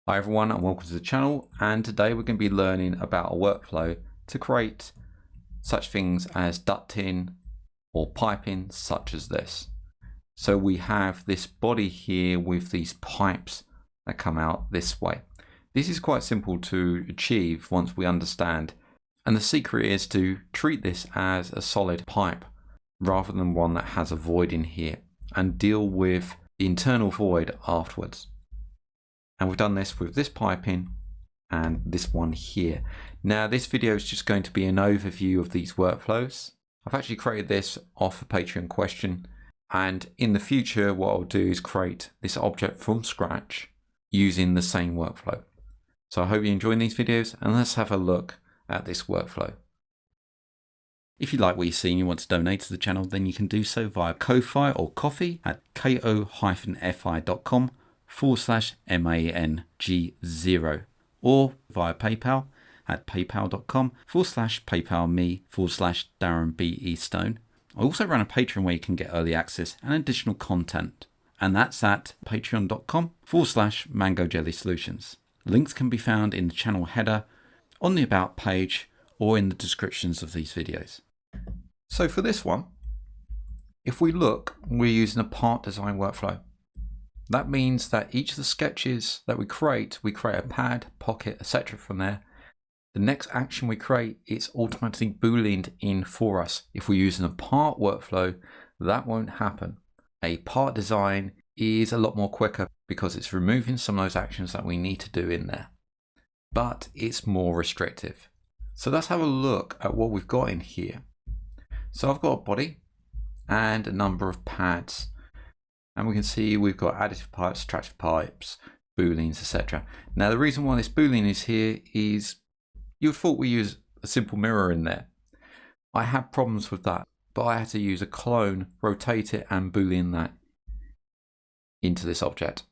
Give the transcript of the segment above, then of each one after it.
Hi everyone and welcome to the channel, and today we're going to be learning about a workflow to create such things as ducting or piping such as this. So we have this body here with these pipes that come out this way. This is quite simple to achieve once we understand, and the secret is to treat this as a solid pipe rather than one that has a void in here, and deal with the internal void afterwards. And we've done this with this piping and this one here. Now this video is just going to be an overview of these workflows. I've actually created this off a Patreon question, and in the future what I'll do is create this object from scratch using the same workflow. So I hope you're enjoying these videos, and let's have a look at this workflow. If you like what you see and you want to donate to the channel, then you can do so via Ko-Fi or Ko-Fi at ko-fi.com/MANG0 or via PayPal at paypal.com/PayPalMe/DarrenBEstone. I also run a Patreon where you can get early access and additional content, and that's at patreon.com/MangoJellySolutions. Links can be found in the channel header, on the About page, or in the descriptions of these videos. So for this one, if we look, we're using a part design workflow. That means that each of the sketches that we create a pad, pocket, etc. from there. The next action we create, it's automatically booleaned in for us. If we're using a part workflow, that won't happen. A part design is a lot more quicker because it's removing some of those actions that we need to do in there, but it's more restrictive. So let's have a look at what we've got in here. So I've got a body and a number of pads, and we can see we've got additive pipes, subtractive pipes, booleans, etc. Now the reason why this boolean is here is you would thought we use a simple mirror in there. I had problems with that, but I had to use a clone, rotate it and boolean that into this object.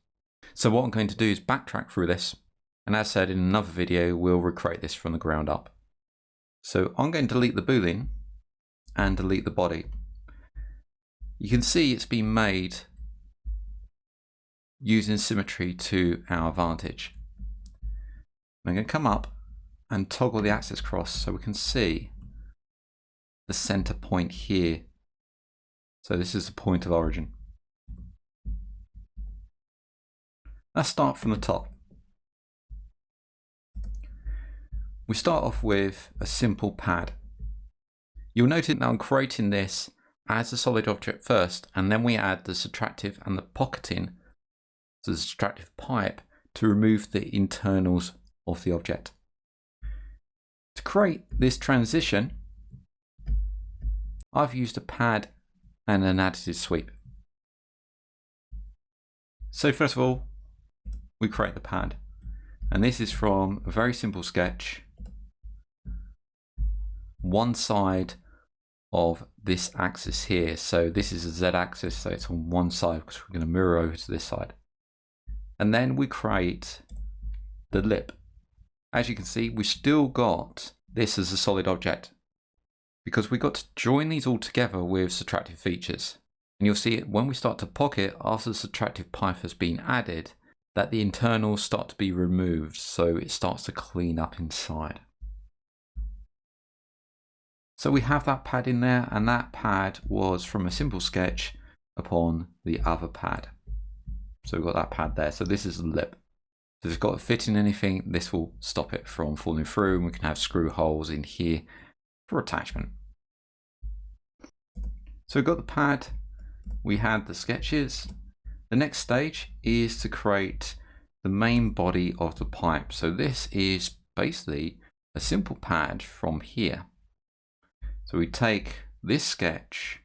So what I'm going to do is backtrack through this, and as said in another video, we'll recreate this from the ground up. So I'm going to delete the boolean and delete the body. You can see it's been made using symmetry to our advantage. I'm going to come up and toggle the axis cross so we can see the center point here. So this is the point of origin. Let's start from the top. We start off with a simple pad. You'll notice that I'm creating this as a solid object first, and then we add the subtractive and the pocketing, so the subtractive pipe, to remove the internals of the object. To create this transition, I've used a pad and an additive sweep. So first of all, we create the pad, and this is from a very simple sketch. One side of this axis here, so this is a Z axis, so it's on one side because we're going to mirror over to this side. And then we create the lip. As you can see, we still got this as a solid object because we got to join these all together with subtractive features. And you'll see it when we start to pocket after the subtractive pipe has been added, that the internals start to be removed, so it starts to clean up inside. So we have that pad in there, and that pad was from a simple sketch upon the other pad. So we've got that pad there. So this is the lip. So if it's got to fit in anything, this will stop it from falling through, and we can have screw holes in here for attachment. So we've got the pad, we had the sketches. The next stage is to create the main body of the pipe. So this is basically a simple pad from here. So we take this sketch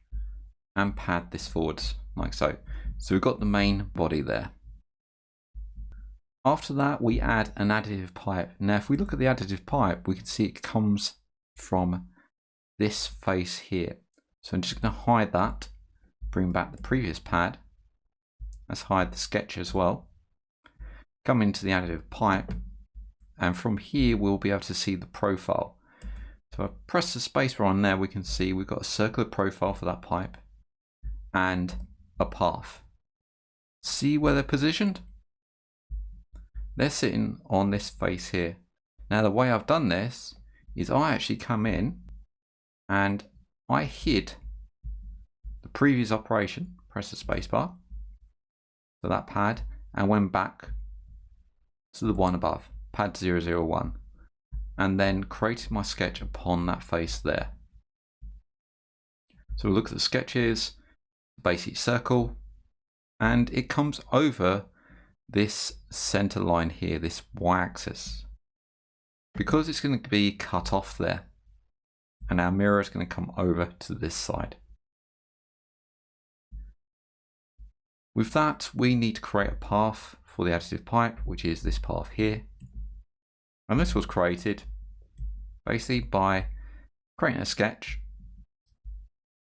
and pad this forwards like so. So we've got the main body there. After that, we add an additive pipe. Now, if we look at the additive pipe, we can see it comes from this face here. So I'm just going to hide that, bring back the previous pad. Let's hide the sketch as well. Come into the additive pipe, and from here we'll be able to see the profile. So I press the spacebar on there, we can see we've got a circular profile for that pipe and a path. See where they're positioned? they're sitting on this face here. Now the way I've done this is I actually come in and I hid the previous operation, press the spacebar for that pad, and went back to the one above, pad 001, and then created my sketch upon that face there. So we'll look at the sketches, basic circle, and it comes over this center line here, this y-axis, because it's going to be cut off there, and our mirror is going to come over to this side. With that, we need to create a path for the additive pipe, which is this path here, and this was created basically by creating a sketch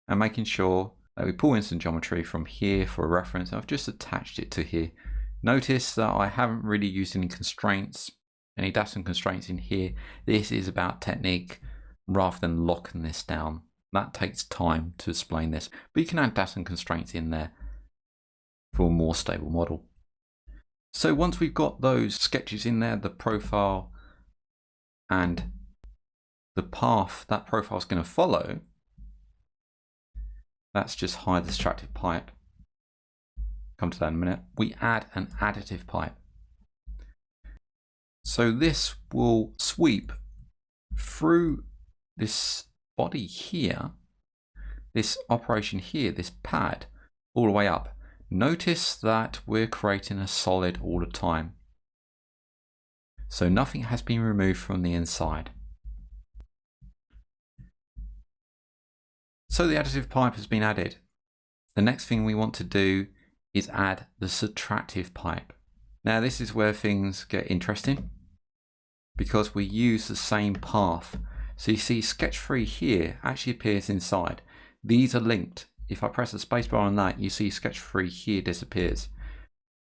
and making sure that we pull in some geometry from here for a reference. I've just attached it to here. Notice that I haven't really used any constraints, any Dasson constraints in here. This is about technique rather than locking this down. That takes time to explain this, but you can add Dasson constraints in there for a more stable model. So once we've got those sketches in there, the profile and the path that profile is going to follow, let's just hide the subtractive pipe. Come to that in a minute. We add an additive pipe. So this will sweep through this body here, this operation here, this pad, all the way up. Notice that we're creating a solid all the time. So nothing has been removed from the inside. So the additive pipe has been added. The next thing we want to do is add the subtractive pipe. Now this is where things get interesting because we use the same path. So you see sketch 3 here actually appears inside. These are linked. If I press the spacebar on that, you see sketch 3 here disappears.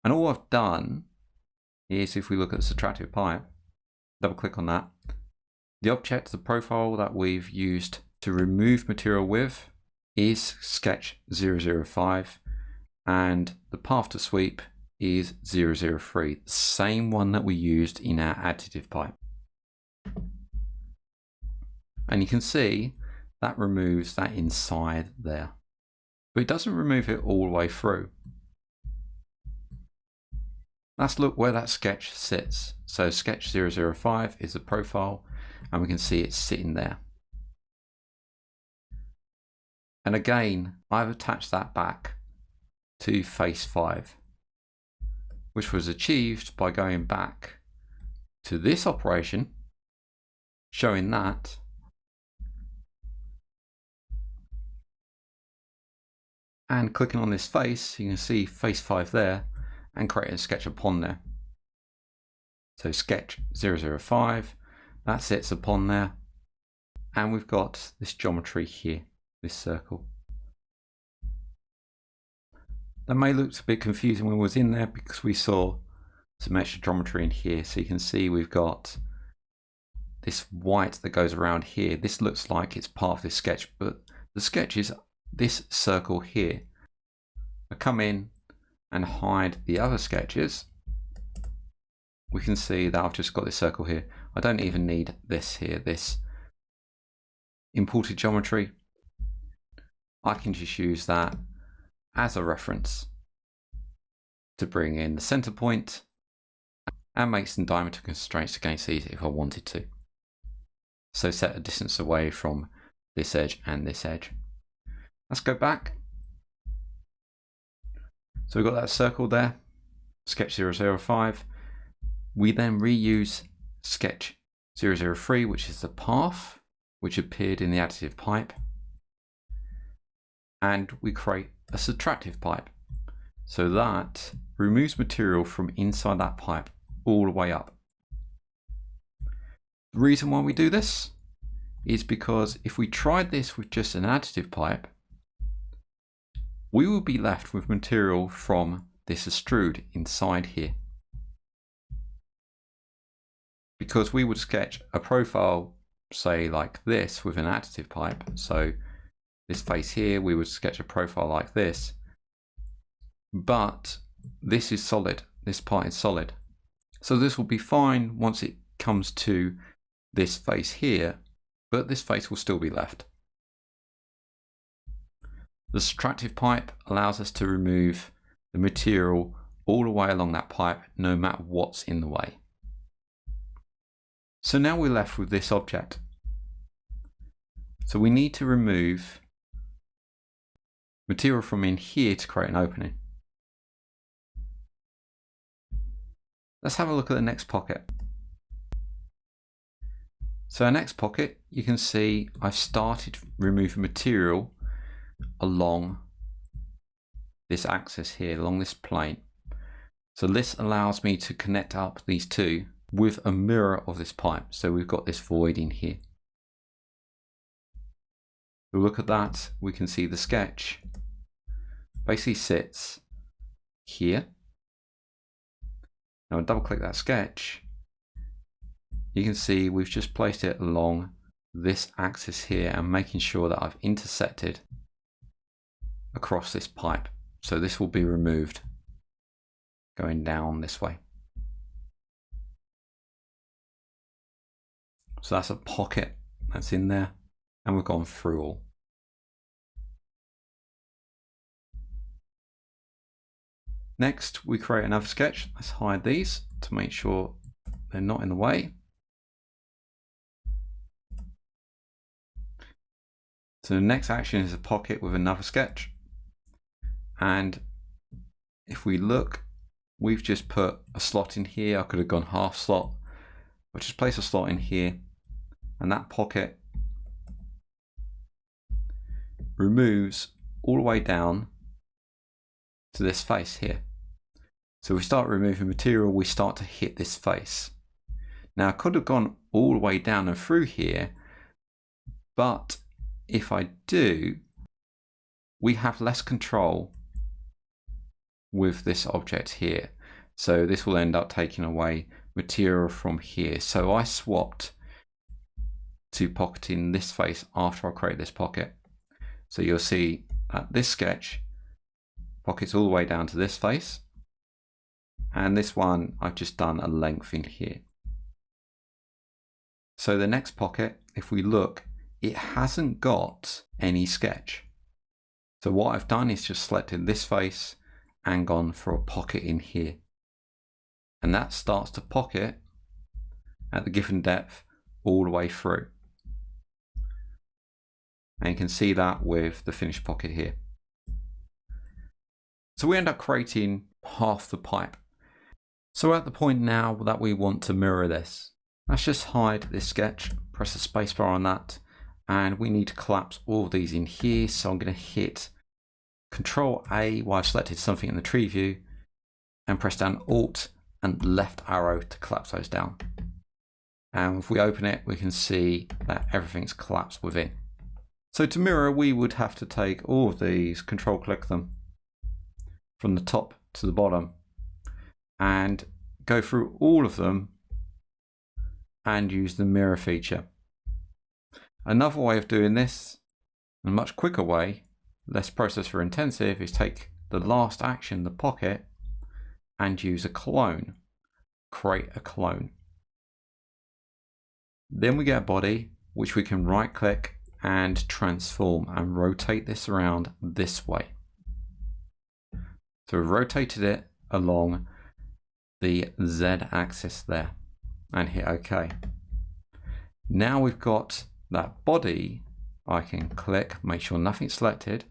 And all I've done is, if we look at the subtractive pipe, double click on that, the object, the profile that we've used to remove material with is sketch 005, and the path to sweep is 003, the same one that we used in our additive pipe. And you can see that removes that inside there, but it doesn't remove it all the way through. Let's look where that sketch sits. So sketch 005 is the profile, and we can see it's sitting there. And again, I've attached that back to face 5, which was achieved by going back to this operation, showing that, and clicking on this face, you can see face 5 there, and creating a sketch upon there. So sketch 005, that sits upon there, and we've got this geometry here, this circle. That may look a bit confusing when it was in there because we saw some extra geometry in here. So you can see we've got this white that goes around here. This looks like it's part of this sketch, but the sketch is this circle here. I come in and hide the other sketches. We can see that I've just got this circle here. I don't even need this here, this imported geometry. I can just use that as a reference to bring in the center point and make some diameter constraints against these if I wanted to. So set a distance away from this edge and this edge. Let's go back. So we've got that circle there, sketch 005. We then reuse sketch 003, which is the path which appeared in the additive pipe. And we create a subtractive pipe. So that removes material from inside that pipe all the way up. The reason why we do this is because if we tried this with just an additive pipe, we will be left with material from this extrude inside here. Because we would sketch a profile, say like this, with an additive pipe. So this face here, we would sketch a profile like this, but this is solid, this part is solid. So this will be fine once it comes to this face here, but this face will still be left. The subtractive pipe allows us to remove the material all the way along that pipe, no matter what's in the way. So now we're left with this object. So we need to remove material from in here to create an opening. Let's have a look at the next pocket. So our next pocket, you can see I've started removing material along this axis here, along this plane. So this allows me to connect up these two with a mirror of this pipe. So we've got this void in here. So look at that, we can see the sketch basically sits here. Now I double click that sketch, you can see we've just placed it along this axis here and making sure that I've intersected across this pipe. So this will be removed going down this way. So that's a pocket that's in there, and we've gone through all. Next, we create another sketch. Let's hide these to make sure they're not in the way. So the next action is a pocket with another sketch. And if we look, we've just put a slot in here. I could have gone half slot, but just place a slot in here, and that pocket removes all the way down to this face here. So we start removing material, we start to hit this face. Now I could have gone all the way down and through here, but if I do, we have less control with this object here. So this will end up taking away material from here. So I swapped to pocketing this face after I create this pocket. So you'll see this sketch pockets all the way down to this face, and this one I've just done a length in here. So the next pocket, if we look, it hasn't got any sketch. So what I've done is just selected this face and gone for a pocket in here, and that starts to pocket at the given depth all the way through. And you can see that with the finished pocket here. So we end up creating half the pipe. So we're at the point now that we want to mirror this. Let's just hide this sketch, press the spacebar on that, and we need to collapse all of these in here. So I'm going to hit Control A while I've selected something in the tree view, and press down Alt and left arrow to collapse those down. And if we open it, we can see that everything's collapsed within. So to mirror, we would have to take all of these, control click them from the top to the bottom, and go through all of them and use the mirror feature. Another way of doing this, a much quicker way, less processor intensive, is take the last action, the pocket, and use a clone. Create a clone. Then we get a body, which we can right click and transform and rotate this around this way. So we've rotated it along the Z axis there and hit OK. Now we've got that body. I can click, make sure nothing's selected.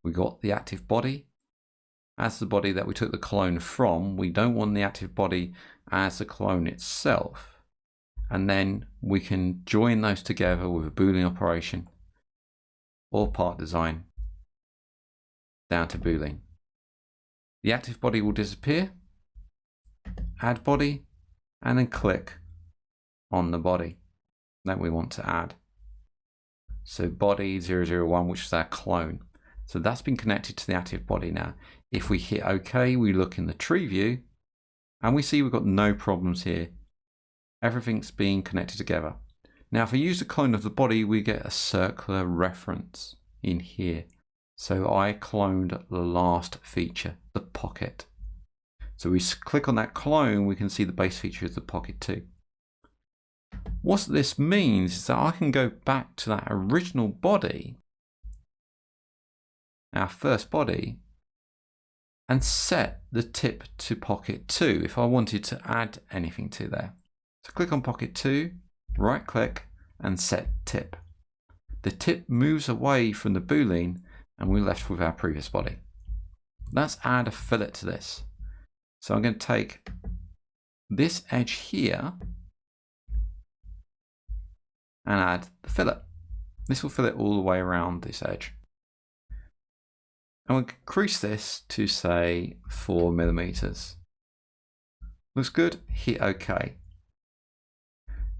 We got the active body as the body that we took the clone from. We don't want the active body as the clone itself. And then we can join those together with a Boolean operation or part design down to Boolean. The active body will disappear, add body, and then click on the body that we want to add. So body 001, which is our clone. So that's been connected to the active body now. If we hit OK, we look in the tree view and we see we've got no problems here. Everything's being connected together. Now, if I use the clone of the body, we get a circular reference in here. So I cloned the last feature, the pocket. So we click on that clone, we can see the base feature is the pocket 2. What this means is that I can go back to that original body, our first body, and set the tip to pocket 2 if I wanted to add anything to there. So click on pocket 2, right click and set tip. The tip moves away from the boolean and we're left with our previous body. Let's add a fillet to this. So I'm going to take this edge here and add the fillet. This will fillet all the way around this edge. And we'll increase this to say 4 millimeters. Looks good, hit OK.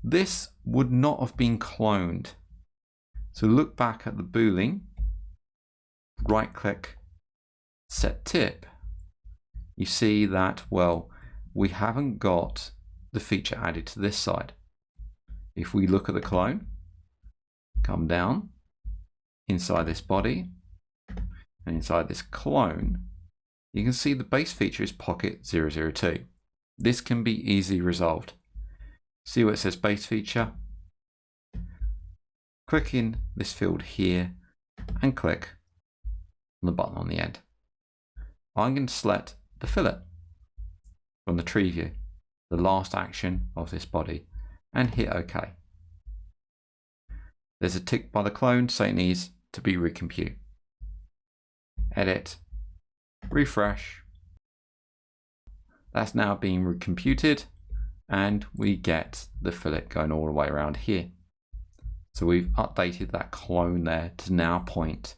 This would not have been cloned. So look back at the boolean, right click, set tip. You see that, well, we haven't got the feature added to this side. If we look at the clone, come down inside this body and inside this clone, you can see the base feature is pocket 002. This can be easily resolved. See where it says base feature? Click in this field here and click on the button on the end. I'm going to select the fillet from the tree view, the last action of this body, and hit OK. There's a tick by the clone, so it needs to be recompute. Edit, refresh. That's now being recomputed, and we get the fillet going all the way around here. So we've updated that clone there to now point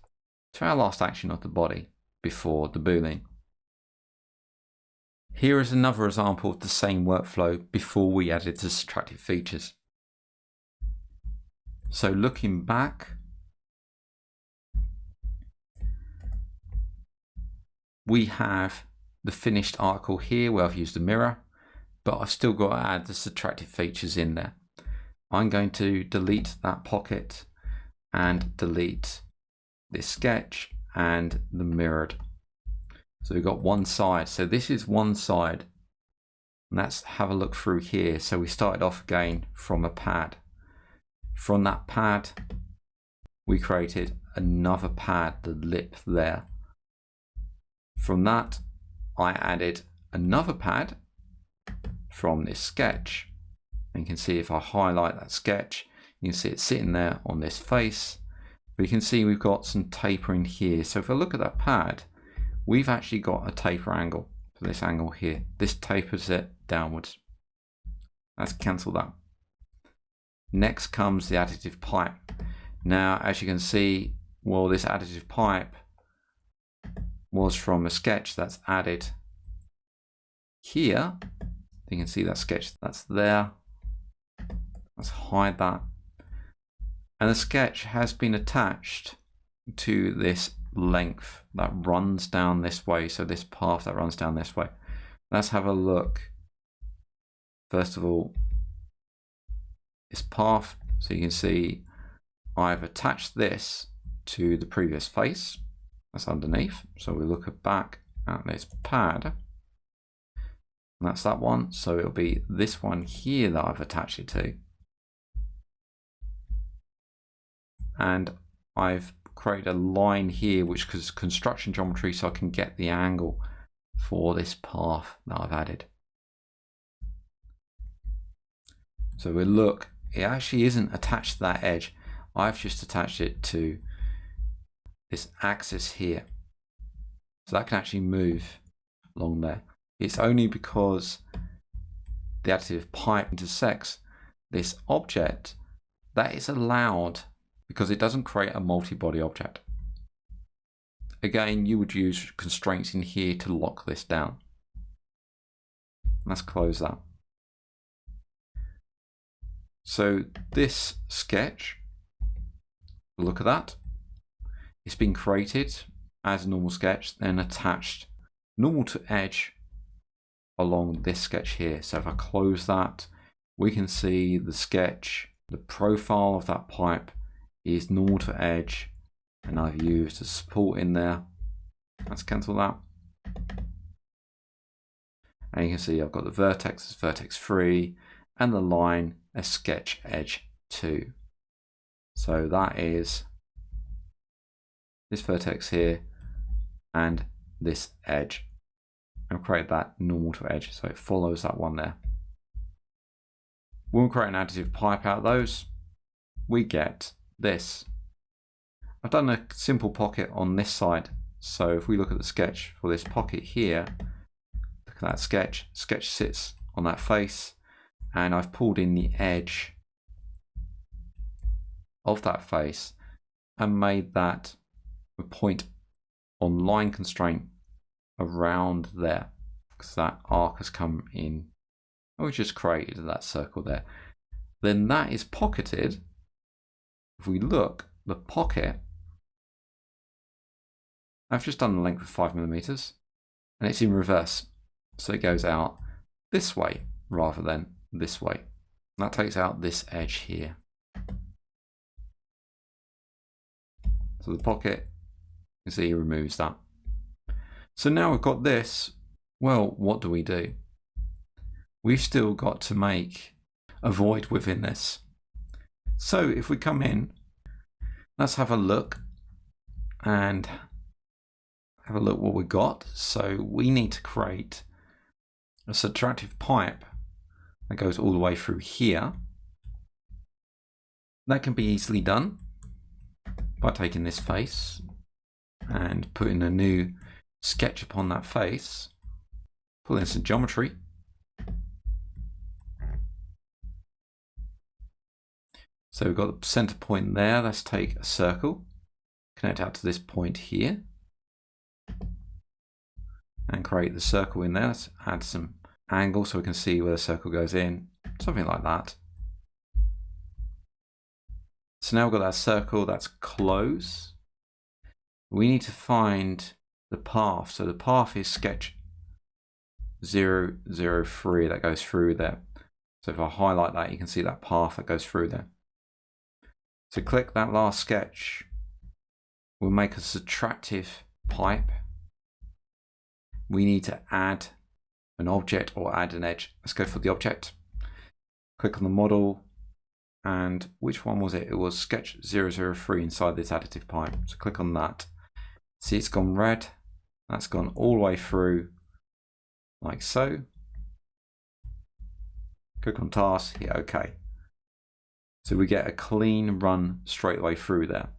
to our last action of the body before the boolean. Here is another example of the same workflow before we added the subtractive features. So looking back, we have the finished article here where I've used a mirror, but I've still got to add the subtractive features in there. I'm going to delete that pocket and delete this sketch and the mirrored. So we've got one side. So this is one side. And let's have a look through here. So we started off again from a pad. From that pad, we created another pad, the lip there. From that, I added another pad from this sketch. And you can see if I highlight that sketch, you can see it sitting there on this face. But you can see we've got some tapering here. So if I look at that pad, we've actually got a taper angle for this angle here. This tapers it downwards. Let's cancel that. Next comes the additive pipe. Now, as you can see, well, this additive pipe was from a sketch that's added here. You can see that sketch that's there. Let's hide that. And the sketch has been attached to this length that runs down this way. So this path that runs down this way. Let's have a look. First of all, this path. So you can see I've attached this to the previous face. That's underneath. So we look back at this pad. And that's that one. So it'll be this one here that I've attached it to. And I've created a line here which is construction geometry, so I can get the angle for this path that I've added. So we look, it actually isn't attached to that edge. I've just attached it to this axis here. So that can actually move along there. It's only because the additive pipe intersects this object that is allowed, because it doesn't create a multi-body object. Again, you would use constraints in here to lock this down. Let's close that. So this sketch, look at that. It's been created as a normal sketch, then attached normal to edge along this sketch here. So if I close that, we can see the sketch, the profile of that pipe is normal to edge, and I've used a support in there. Let's cancel that. And you can see I've got the vertex as vertex 3 and the line as sketch edge 2. So that is this vertex here and this edge, and create that normal to edge, so it follows that one there. When we create an additive pipe out of those, we get this. I've done a simple pocket on this side, so if we look at the sketch for this pocket here, look at that sketch sits on that face, and I've pulled in the edge of that face and made that a point on line constraint around there, because that arc has come in, and we just created that circle there. Then that is pocketed. If we look, the pocket, I've just done the length of 5mm, and it's in reverse, so it goes out this way rather than this way. And that takes out this edge here. So the pocket, you see, he removes that. So now we've got this. Well, what do we do? We've still got to make a void within this. So if we come in, let's have a look and have a look what we got. So we need to create a subtractive pipe that goes all the way through here. That can be easily done by taking this face and putting a new sketch upon that face, pull in some geometry, so we've got the center point there. Let's take a circle, connect out to this point here, and create the circle in there. Let's add some angle so we can see where the circle goes in, something like that. So now we've got that circle, that's close. We need to find the path. So the path is sketch 003 that goes through there. So if I highlight that, you can see that path that goes through there. So click that last sketch. We'll make a subtractive pipe. We need to add an object or add an edge. Let's go for the object. Click on the model. And which one was it? It was sketch 003 inside this additive pipe. So click on that. See, it's gone red. That's gone all the way through like so. Click on task, hit OK. So we get a clean run straight away through there.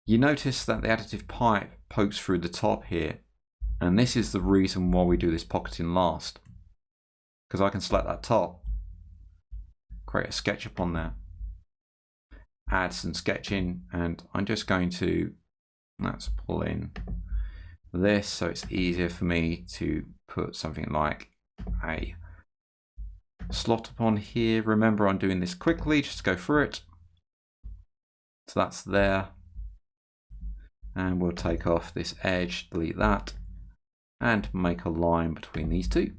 You notice that the additive pipe pokes through the top here. And this is the reason why we do this pocketing last. Because I can select that top, create a sketch upon there, add some sketching, and I'm just going to, let's pull in this so it's easier for me to put something like a slot upon here. Remember, I'm doing this quickly, just go through it. So that's there. And we'll take off this edge, delete that, and make a line between these two.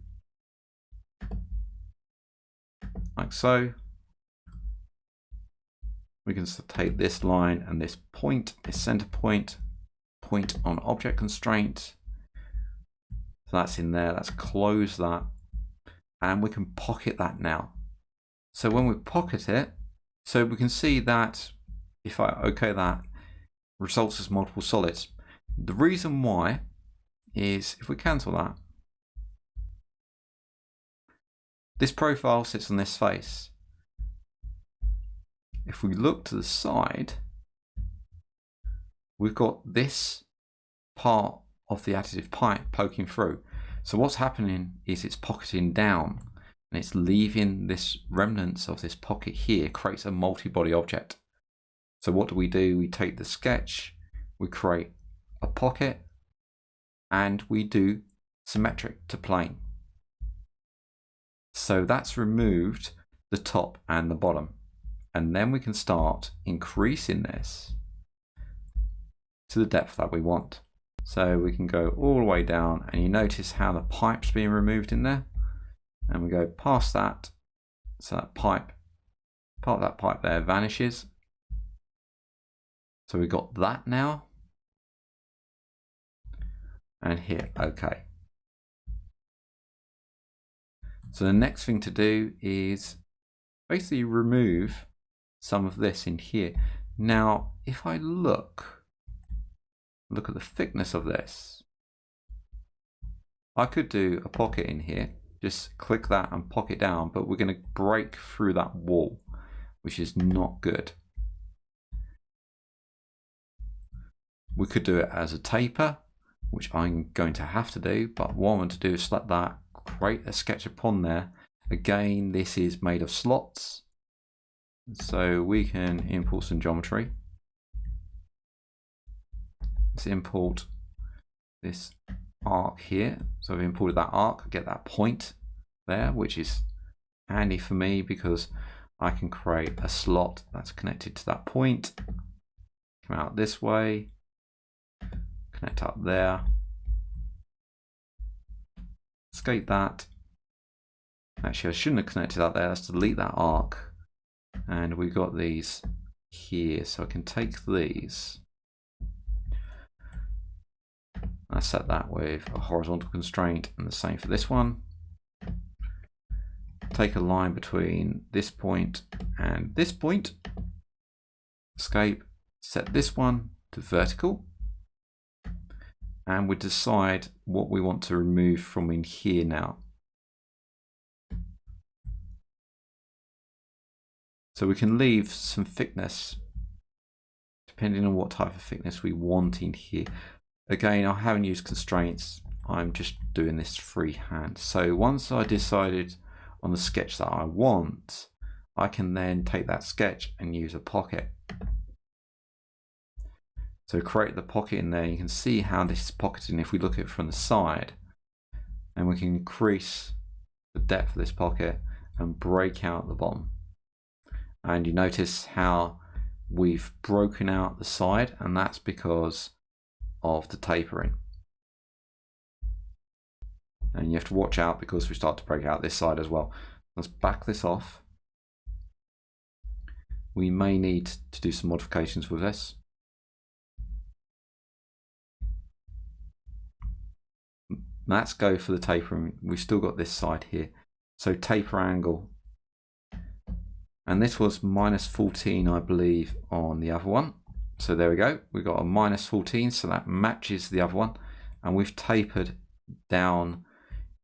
Like so. We can take this line and this point, this center point, point on object constraint. So that's in there, let's close that. And we can pocket that now. So when we pocket it, so we can see that if I OK that, results as multiple solids. The reason why is if we cancel that, this profile sits on this face. If we look to the side, we've got this part of the additive pipe poking through. So what's happening is it's pocketing down and it's leaving this remnants of this pocket here, creates a multi-body object. So what do? We take the sketch, we create a pocket, and we do symmetric to plane. So that's removed the top and the bottom. And then we can start increasing this to the depth that we want. So we can go all the way down, and you notice how the pipe's being removed in there. And we go past that, so that pipe, part of that pipe there vanishes. So we've got that now. And hit OK. So the next thing to do is basically remove some of this in here. Now, if I look at the thickness of this, I could do a pocket in here, just click that and pocket down, but we're going to break through that wall, which is not good. We could do it as a taper, which I'm going to have to do, but what I want to do is select that, create a sketch upon there. Again, this is made of slots, so we can import some geometry. Let's import this arc here. So I've imported that arc, I get that point there, which is handy for me because I can create a slot that's connected to that point. Come out this way, connect up there, escape that. Actually, I shouldn't have connected that there. Let's delete that arc. And we've got these here, so I can take these. I set that with a horizontal constraint, and the same for this one. Take a line between this point and this point. Escape, set this one to vertical. And we decide what we want to remove from in here now. So we can leave some thickness, depending on what type of thickness we want in here. Again, I haven't used constraints. I'm just doing this freehand. So once I decided on the sketch that I want, I can then take that sketch and use a pocket. So create the pocket in there. You can see how this is pocketing if we look at it from the side. And we can increase the depth of this pocket and break out the bottom. And you notice how we've broken out the side, and that's because of the tapering. And you have to watch out because we start to break out this side as well. Let's back this off. We may need to do some modifications with this. Let's go for the tapering. We've still got this side here. So taper angle. And this was -14, I believe, on the other one. So there we go. We've got a -14, so that matches the other one. And we've tapered down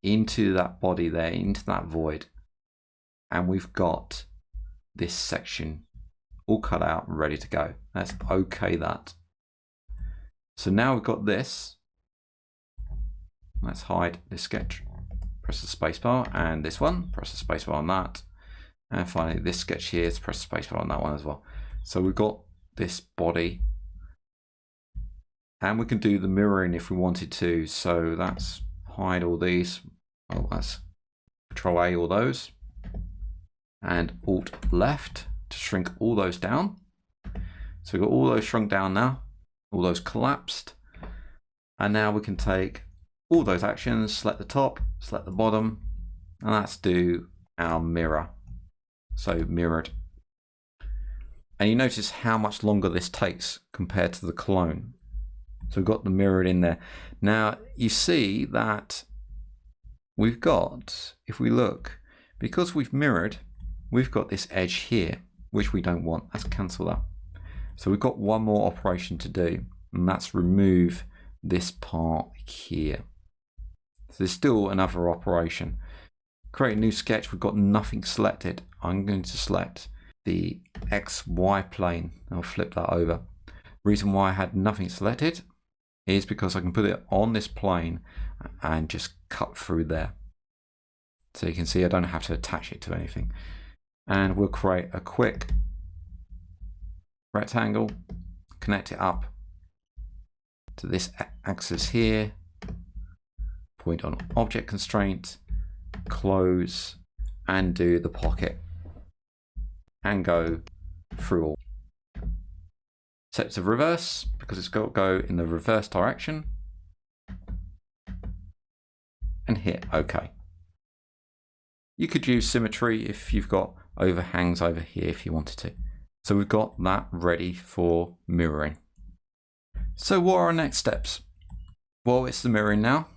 into that body there, into that void. And we've got this section all cut out and ready to go. Let's OK that. So now we've got this. Let's hide this sketch. Press the spacebar, and this one. Press the spacebar on that. And finally, this sketch here, let's press the spacebar on that one as well. So we've got this body. And we can do the mirroring if we wanted to. So that's hide all these. Oh, that's Control A, all those. And Alt left to shrink all those down. So we've got all those shrunk down now. All those collapsed. And now we can take all those actions, select the top, select the bottom, and let's do our mirror. So mirrored. And you notice how much longer this takes compared to the clone. So we've got the mirrored in there. Now you see that we've got, if we look, because we've mirrored, we've got this edge here, which we don't want. Let's cancel that. So we've got one more operation to do, and that's remove this part here. So there's still another operation. Create a new sketch. We've got nothing selected. I'm going to select the XY plane. I'll flip that over. Reason why I had nothing selected is because I can put it on this plane and just cut through there. So you can see I don't have to attach it to anything. And we'll create a quick rectangle, connect it up to this axis here, point on object constraint, close, and do the pocket, and go through all. Set to reverse because it's got to go in the reverse direction, and hit OK. You could use symmetry if you've got overhangs over here if you wanted to. So we've got that ready for mirroring. So what are our next steps? Well, it's the mirroring now.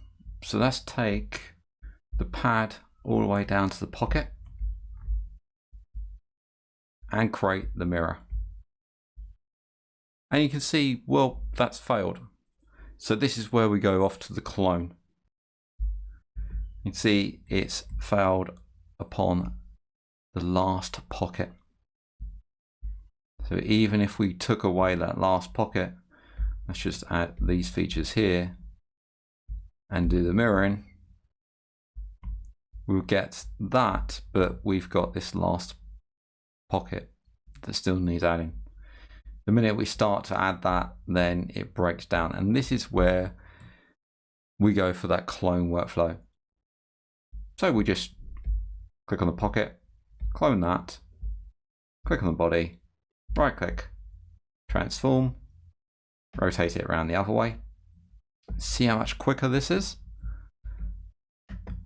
So let's take the pad all the way down to the pocket and create the mirror. And you can see, well, that's failed. So this is where we go off to the clone. You can see it's failed upon the last pocket. So even if we took away that last pocket, let's just add these features here and do the mirroring, we'll get that, but we've got this last pocket that still needs adding. The minute we start to add that, then it breaks down. And this is where we go for that clone workflow. So we just click on the pocket, clone that, click on the body, right click, transform, rotate it around the other way. See how much quicker this is?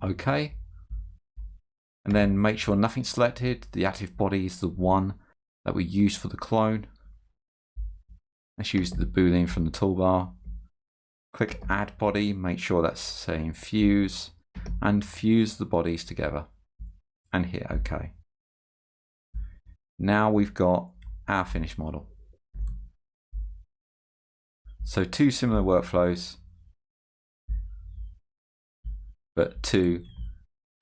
Okay. And then make sure nothing's selected. The active body is the one that we use for the clone. Let's use the Boolean from the toolbar. Click add body, make sure that's saying fuse, and fuse the bodies together. And hit OK. Now we've got our finished model. So two similar workflows, but two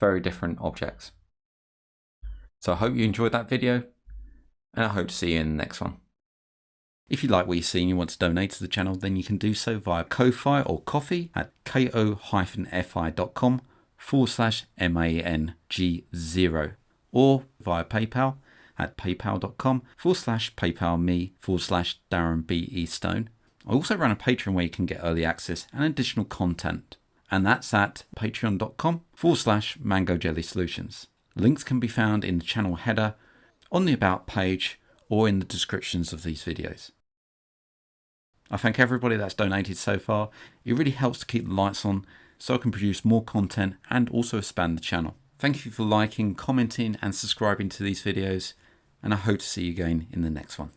very different objects. So I hope you enjoyed that video, and I hope to see you in the next one. If you like what you see and you want to donate to the channel, then you can do so via Ko-Fi or Coffee at ko-fi.com/MANG0 or via PayPal at paypal.com/paypalme/DarrenBEstone. I also run a Patreon where you can get early access and additional content, and that's at patreon.com/MangoJellySolutions. Links can be found in the channel header, on the About page, or in the descriptions of these videos. I thank everybody that's donated so far. It really helps to keep the lights on so I can produce more content and also expand the channel. Thank you for liking, commenting and subscribing to these videos, and I hope to see you again in the next one.